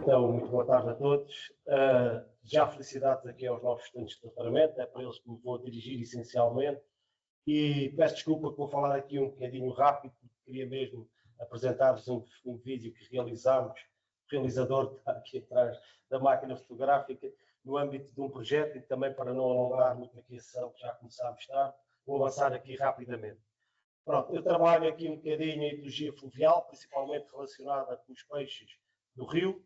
então, muito boa tarde a todos. Já felicidades aqui aos novos estudantes de doutoramento, é para eles que me vou dirigir essencialmente. E peço desculpa que vou falar aqui um bocadinho rápido, porque queria mesmo apresentar-vos um vídeo que realizámos. O realizador está aqui atrás da máquina fotográfica, no âmbito de um projeto, e também para não alongar muito aqui a sessão, que já começámos tarde, vou avançar aqui rapidamente. Pronto, eu trabalho aqui um bocadinho em ecologia fluvial, principalmente relacionada com os peixes do rio.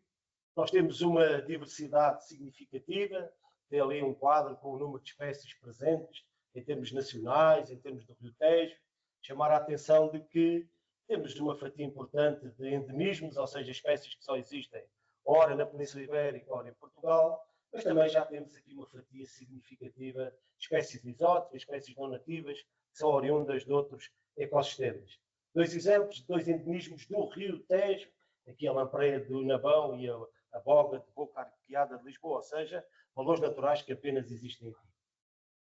Nós temos uma diversidade significativa, tem ali um quadro com o número de espécies presentes, em termos nacionais, em termos do Rio Tejo. Chamar a atenção de que temos uma fatia importante de endemismos, ou seja, espécies que só existem ora na Península Ibérica, ora em Portugal, mas também já temos aqui uma fatia significativa de espécies exóticas, espécies não nativas, que são oriundas de outros ecossistemas. Dois exemplos, dois endemismos do Rio Tejo, aqui a lampreia do Nabão e a boga de boca arqueada de Lisboa, ou seja, valores naturais que apenas existem aqui.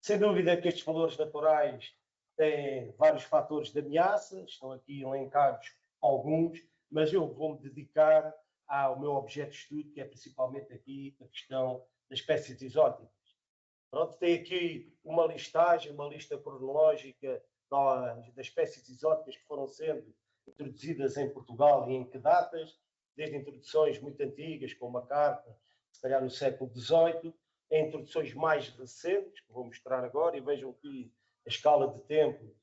Sem dúvida que estes valores naturais têm vários fatores de ameaça, estão aqui elencados alguns, mas eu vou-me dedicar ao meu objeto de estudo, que é principalmente aqui a questão das espécies exóticas. Pronto, tem aqui uma listagem, uma lista cronológica das espécies exóticas que foram sendo introduzidas em Portugal e em que datas, desde introduções muito antigas, como a carpa, se calhar no século XVIII, a introduções mais recentes, que vou mostrar agora, e vejam que a escala de tempo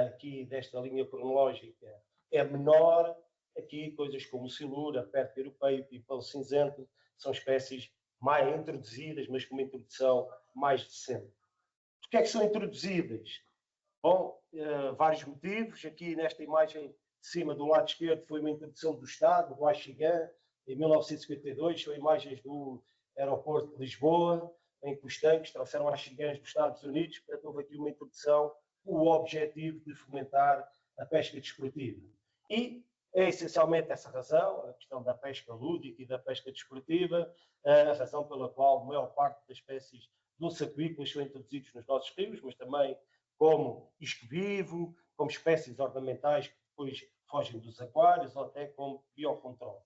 aqui desta linha cronológica é menor. Aqui coisas como o siluro, a perca europeia, o pipão cinzento, são espécies mais introduzidas, mas com uma introdução mais recente. Porquê é que são introduzidas? Bom, vários motivos. Aqui nesta imagem de cima, do lado esquerdo, foi uma introdução do Estado, do Axigan, em 1952. São imagens do aeroporto de Lisboa, em que os tanques trouxeram Axigans dos Estados Unidos. Portanto, houve aqui uma introdução com o objetivo de fomentar a pesca desportiva. E é essencialmente essa razão, a questão da pesca lúdica e da pesca desportiva, a razão pela qual a maior parte das espécies dulce-aquícolas são introduzidas nos nossos rios, mas também como isco-vivo, como espécies ornamentais que depois fogem dos aquários, ou até como biocontrole.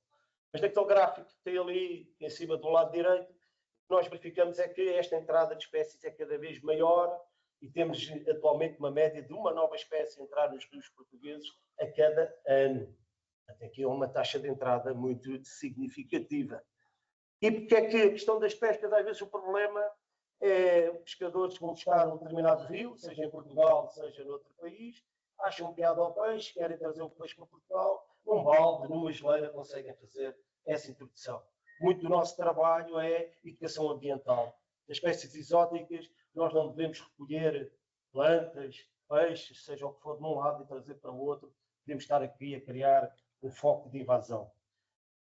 Mas naquele gráfico que tem ali em cima do lado direito, o que nós verificamos é que esta entrada de espécies é cada vez maior e temos atualmente uma média de uma nova espécie a entrar nos rios portugueses a cada ano. Até aqui é uma taxa de entrada muito significativa. E porque é que a questão das pescas, às vezes o problema é pescadores que vão buscar um determinado rio, seja em Portugal, seja noutro país, acham piada ao peixe, querem trazer o peixe para Portugal, num balde, numa geleira, conseguem fazer essa introdução. Muito do nosso trabalho é educação ambiental. Nas espécies exóticas, nós não devemos recolher plantas, peixes, seja o que for, de um lado e trazer para o outro. Podemos estar aqui a criar um foco de invasão.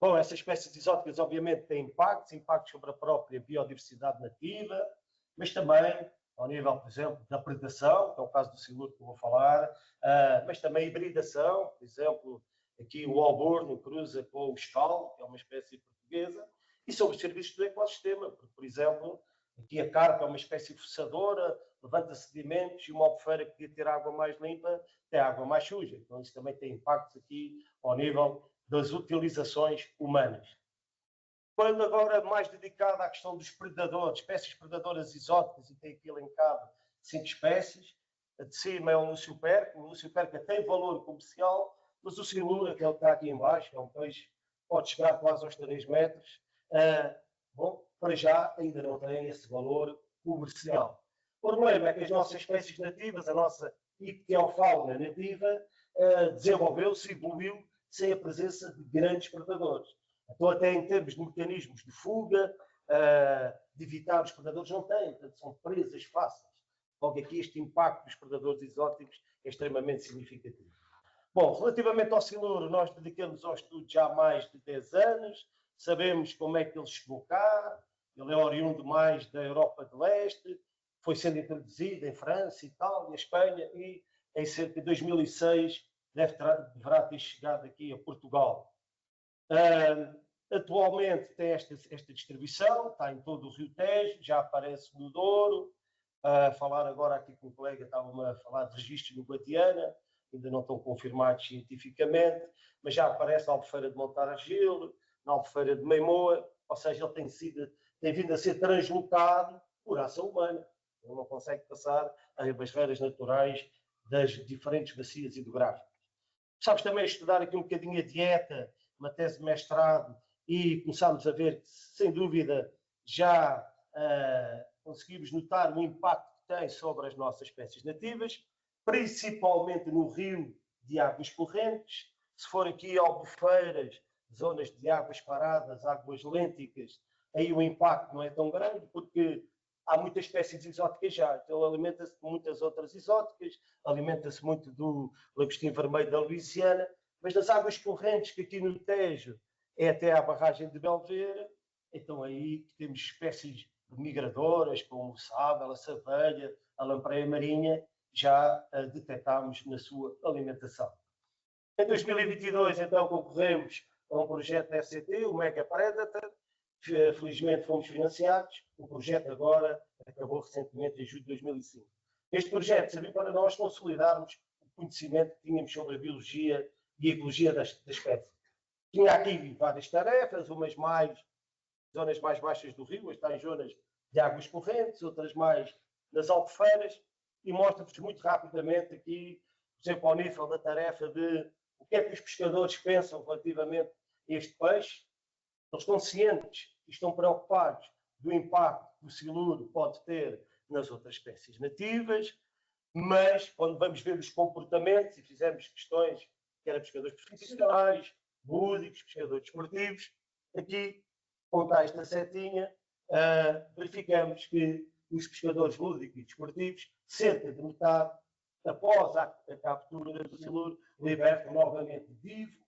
Bom, essas espécies exóticas, obviamente, têm impactos sobre a própria biodiversidade nativa, mas também ao nível, por exemplo, da predação, que é o caso do siluro que eu vou falar, mas também hibridação, por exemplo, aqui o alborno cruza com o escalo, que é uma espécie portuguesa, e sobre os serviços do ecossistema, porque, por exemplo, aqui a carpa é uma espécie fossadora, levanta sedimentos, e uma albufeira que podia ter água mais limpa tem água mais suja. Então isso também tem impactos aqui ao nível das utilizações humanas. Quando agora mais dedicado à questão dos predadores, espécies predadoras exóticas, e tem aqui elencado 5 espécies, a de cima é o Lúcio perca tem valor comercial, mas o siluro, aquele que está aqui em baixo, é um peixe que pode chegar quase aos 3 metros, bom, para já ainda não tem esse valor comercial. O problema é que as nossas espécies nativas, a nossa ictiofauna nativa, desenvolveu-se, evoluiu, sem a presença de grandes predadores. Então, até em termos de mecanismos de fuga, de evitar os predadores, não têm, portanto, são presas fáceis. Logo aqui, este impacto dos predadores exóticos é extremamente significativo. Bom, relativamente ao siluro, nós dedicamos ao estudo já há mais de 10 anos, sabemos como é que ele chegou cá, ele é oriundo mais da Europa de Leste, foi sendo introduzido em França, Itália, Espanha, e em cerca de 2006 deverá ter chegado aqui a Portugal. Atualmente tem esta distribuição, está em todo o Rio Tejo, já aparece no Douro. Falar agora aqui com o colega, estava a falar de registros no Guadiana, ainda não estão confirmados cientificamente, mas já aparece a Albufeira de Montargil, na Albufeira de Meimoa, ou seja, ele tem vindo a ser translocado por ação humana. Ele não consegue passar as barreiras naturais das diferentes bacias hidrográficas. Sabes também estudar aqui um bocadinho a dieta, uma tese de mestrado, e começámos a ver que, sem dúvida, já conseguimos notar o impacto que tem sobre as nossas espécies nativas, principalmente no rio de águas correntes. Se for aqui Albufeiras, zonas de águas paradas, águas lênticas, aí o impacto não é tão grande, porque há muitas espécies exóticas já. Então ele alimenta-se de muitas outras exóticas, alimenta-se muito do lagostim vermelho da Louisiana, mas nas águas correntes, que aqui no Tejo é até à barragem de Belvedere, então aí temos espécies migradoras, como o sábio, a savelha, a lampreia marinha, já detectámos na sua alimentação. Em 2022, então, concorremos a um projeto da FCT, o Mega Predator. Felizmente fomos financiados. O projeto agora acabou recentemente, em julho de 2005. Este projeto serviu para nós consolidarmos o conhecimento que tínhamos sobre a biologia e a ecologia da espécie. Tinha aqui várias tarefas, umas mais zonas mais baixas do rio, estas zonas de águas correntes, outras mais nas albufeiras, e mostra-vos muito rapidamente aqui, por exemplo, ao nível da tarefa de o que é que os pescadores pensam relativamente a este peixe. Eles estão cientes e estão preocupados do impacto que o siluro pode ter nas outras espécies nativas, mas quando vamos ver os comportamentos e fizemos questões que eram pescadores profissionais, lúdicos, pescadores desportivos, aqui, com esta setinha, verificamos que os pescadores lúdicos e desportivos, cerca de metade, após a captura do siluro, libertam novamente vivo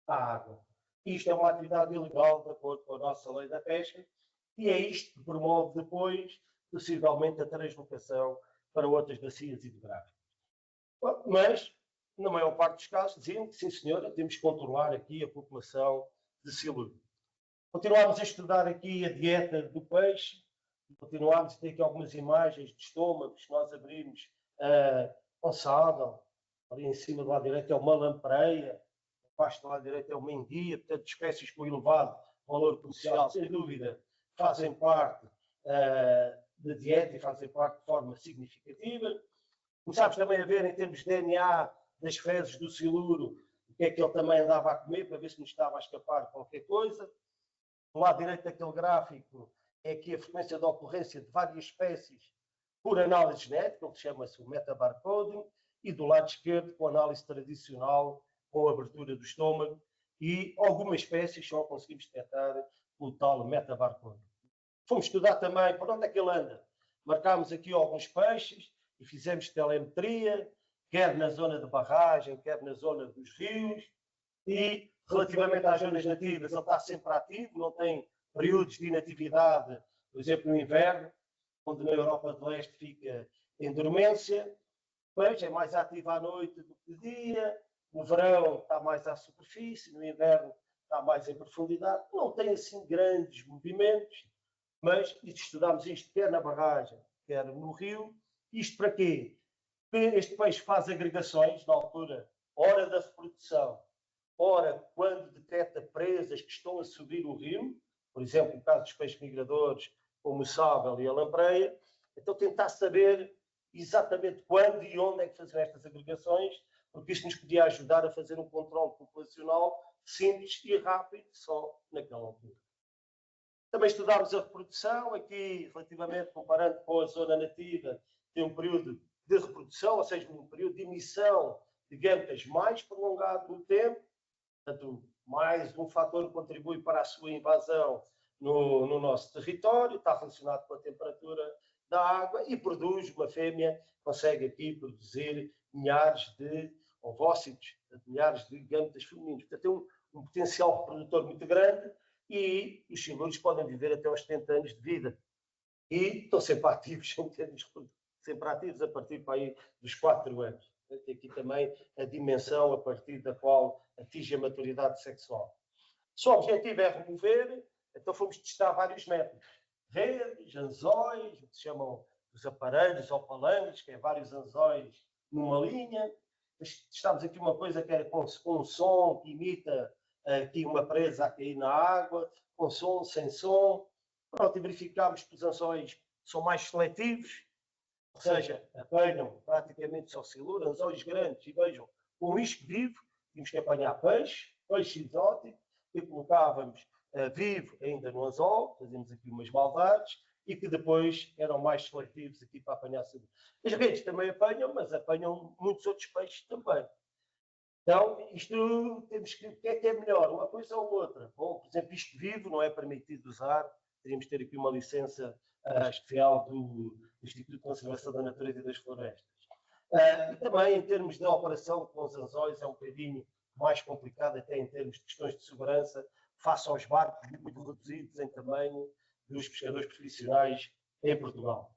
à água. Isto é uma atividade ilegal, de acordo com a nossa lei da pesca, e é isto que promove depois, possivelmente, a translocação para outras bacias hidrográficas. Mas, na maior parte dos casos, diziam que, sim senhora, temos que controlar aqui a população de siluro. Continuámos a estudar aqui a dieta do peixe, continuámos a ter aqui algumas imagens de estômagos que nós abrimos passável, ali em cima do lado direito é uma lampreia, abaixo do lado direito é uma enguia, portanto, espécies com elevado valor comercial, sem dúvida, fazem parte da dieta e fazem parte de forma significativa. Começámos também a ver, em termos de DNA das fezes do siluro, o que é que ele também andava a comer, para ver se nos estava a escapar qualquer coisa. Do lado direito daquele gráfico é aqui a frequência de ocorrência de várias espécies por análise genética, o que chama-se o metabarcoding, e do lado esquerdo com a análise tradicional, com a abertura do estômago, e algumas espécies só conseguimos detectar o tal metabarcoding. Fomos estudar também por onde é que ele anda. Marcámos aqui alguns peixes e fizemos telemetria, quer na zona de barragem, quer na zona dos rios, e relativamente às zonas nativas, ele está sempre ativo, não tem períodos de inatividade, por exemplo, no inverno, onde na Europa do Leste fica em dormência. Pois é mais ativo à noite do que de dia, no verão está mais à superfície, no inverno está mais em profundidade. Não tem assim grandes movimentos, mas estudámos isto quer na barragem, quer no rio. Isto para quê? Porque este peixe faz agregações na altura, hora da reprodução, ora quando detecta presas que estão a subir o rio, por exemplo, no caso dos peixes migradores, como o sábio e a lampreia, então tentar saber exatamente quando e onde é que fazer estas agregações, porque isto nos podia ajudar a fazer um controle populacional simples e rápido, só naquela altura. Também estudámos a reprodução, aqui relativamente comparando com a zona nativa, tem um período de reprodução, ou seja, um período de emissão de gâmetas mais prolongado no tempo, portanto, mais um fator que contribui para a sua invasão no nosso território, está relacionado com a temperatura da água e produz, uma fêmea consegue aqui produzir milhares de ovócitos, milhares de gâmetas femininas. Portanto, tem um potencial reprodutor muito grande e os siluros podem viver até aos 70 anos de vida. E estão sempre ativos, sempre ativos a partir para aí dos 4 anos. Tem aqui também a dimensão a partir da qual atinge a maturidade sexual. Se o objetivo é remover, então fomos testar vários métodos. Redes, anzóis, o que se chamam os aparelhos ou palangres, que é vários anzóis numa linha. Testámos aqui uma coisa que é com um som que imita aqui uma presa a cair na água, com som, sem som. Pronto, e verificámos que os anzóis são mais seletivos, ou seja, apanham praticamente só siluro, anzóis grandes, e vejam, com isco vivo, tínhamos que apanhar peixe, peixe exótico, e colocávamos vivo ainda no anzol, fazíamos aqui umas maldades, e que depois eram mais seletivos aqui para apanhar siluro. As redes também apanham, mas apanham muitos outros peixes também. Então, isto temos que. O que é melhor? Uma coisa ou outra? Bom, por exemplo, isto vivo não é permitido usar, teríamos que ter aqui uma licença especial do Instituto de Conservação da Natureza e das Florestas. E também, em termos de operação com os anzóis, é um bocadinho mais complicado, até em termos de questões de segurança, face aos barcos muito reduzidos em tamanho dos pescadores profissionais em Portugal.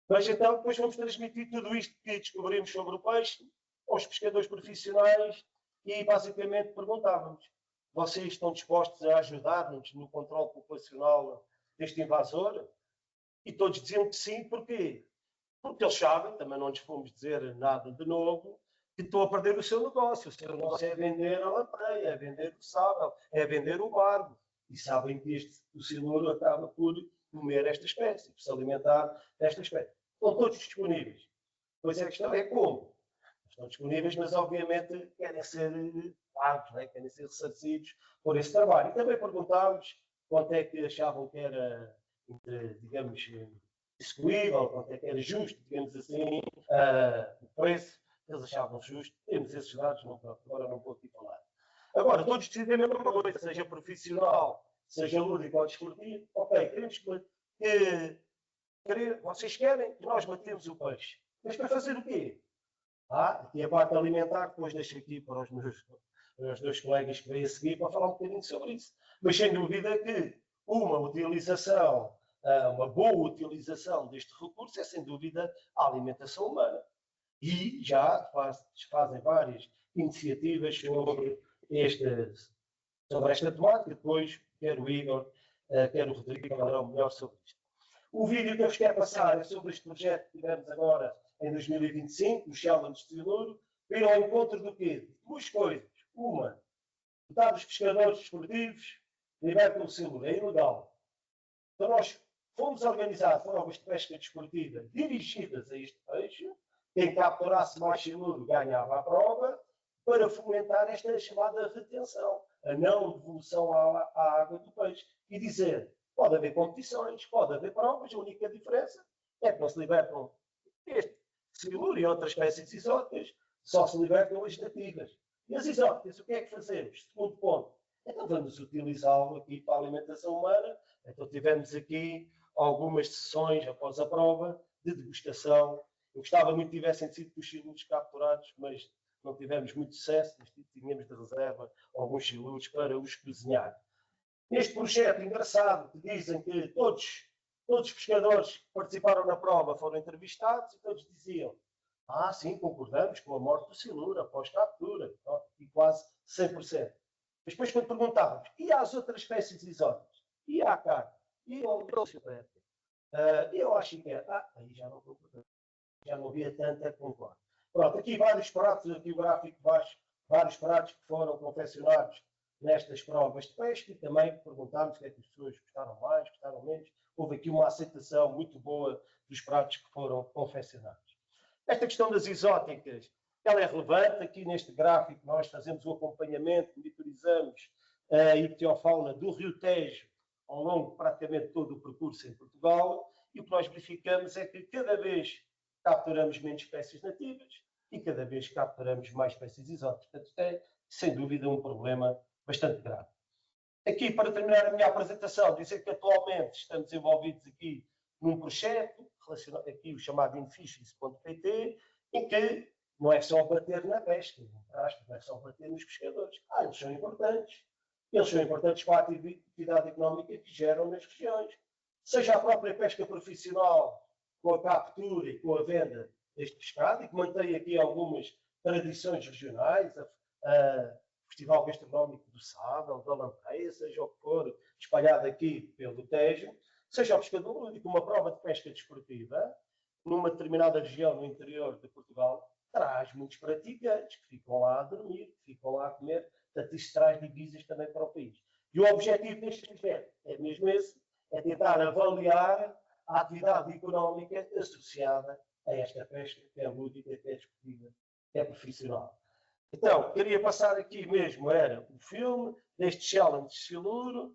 Mas então, depois vamos transmitir tudo isto que descobrimos sobre o peixe aos pescadores profissionais e basicamente perguntávamos: vocês estão dispostos a ajudar-nos no controle populacional deste invasor? E todos diziam que sim, porquê? Porque eles sabem, também não lhes fomos dizer nada de novo, que estão a perder o seu negócio. O seu negócio é vender a lampreia, é vender o sábado, é vender o barbo. E sabem que o siluro acaba por comer esta espécie, por se alimentar desta espécie. Estão todos disponíveis. Pois a questão é como. Estão disponíveis, mas obviamente querem ser pagos, né? Querem ser ressarcidos por esse trabalho. E também perguntámos quanto é que achavam que era, digamos, execuível, quanto é que era justo, digamos assim, o preço que eles achavam justo. Temos esses dados, agora não vou aqui falar. Agora, todos decidem a mesma coisa, seja profissional, seja lúdico ou desportivo. Ok, queremos vocês querem que nós matemos o peixe. Mas para fazer o quê? E a parte alimentar, depois deixo aqui para os meus dois colegas que vêm a seguir para falar um bocadinho sobre isso. Mas sem dúvida que uma utilização, uma boa utilização deste recurso é sem dúvida a alimentação humana. E já fazem várias iniciativas sobre esta temática. Depois, quer o Igor, quer o Rodrigo falarão melhor sobre isto. O vídeo que eu vos quero passar é sobre este projeto que tivemos agora em 2025, o Challenge de Siluro, ir ao encontro do quê? Duas coisas. Uma, botar os pescadores desportivos, libertam o siluro, é ilegal. Então nós fomos organizar provas de pesca desportiva dirigidas a este peixe. Quem capturasse mais siluro ganhava a prova, para fomentar esta chamada retenção, a não devolução à água do peixe. E dizer, pode haver competições, pode haver provas, a única diferença é que não se libertam este siluro e outras espécies exóticas, só se libertam as nativas. E as exóticas, o que é que fazemos? Segundo ponto, então vamos utilizá-lo aqui para a alimentação humana. Então tivemos aqui algumas sessões após a prova de degustação. Eu gostava muito que tivessem sido os siluros capturados, mas não tivemos muito sucesso. Tínhamos de reserva alguns siluros para os cozinhar. Neste projeto engraçado, que dizem que todos os pescadores que participaram na prova foram entrevistados e todos diziam: sim, concordamos com a morte do siluro após captura, e quase 100%. Mas depois, quando perguntávamos, e às outras espécies exóticas? E à carne? E ao silvestre? Eu acho que aí já não concordamos. Já não havia tanta concorda. Pronto, aqui vários pratos, aqui o gráfico de baixo, vários pratos que foram confeccionados nestas provas de pesca e também perguntámos o que é que as pessoas gostaram mais, gostaram menos. Houve aqui uma aceitação muito boa dos pratos que foram confeccionados. Esta questão das exóticas, ela é relevante. Aqui neste gráfico nós fazemos o acompanhamento, monitorizamos a ictiofauna do Rio Tejo ao longo de praticamente todo o percurso em Portugal e o que nós verificamos é que cada vez capturamos menos espécies nativas e cada vez capturamos mais espécies exóticas. Portanto, é, sem dúvida, um problema bastante grave. Aqui, para terminar a minha apresentação, dizer que atualmente estamos envolvidos aqui num projeto, relacionado aqui o chamado infishes.pt, em que não é só bater na pesca, não é só bater nos pescadores. Eles são importantes. Eles são importantes para a atividade económica que geram nas regiões. Seja a própria pesca profissional, com a captura e com a venda deste pescado, e que mantém aqui algumas tradições regionais, o Festival Gastronómico do Sábado, da Lampreia, seja o que for, espalhado aqui pelo Tejo, seja o pescador lúdico, uma prova de pesca desportiva, numa determinada região no interior de Portugal, traz muitos praticantes que ficam lá a dormir, que ficam lá a comer, Portanto, isto traz divisas também para o país. E o objetivo deste projeto é mesmo esse, é tentar avaliar a atividade económica associada a esta pesca, que é lúdica, que é desportiva, que é profissional. Então, queria passar aqui mesmo, era o filme deste Challenge de Siluro.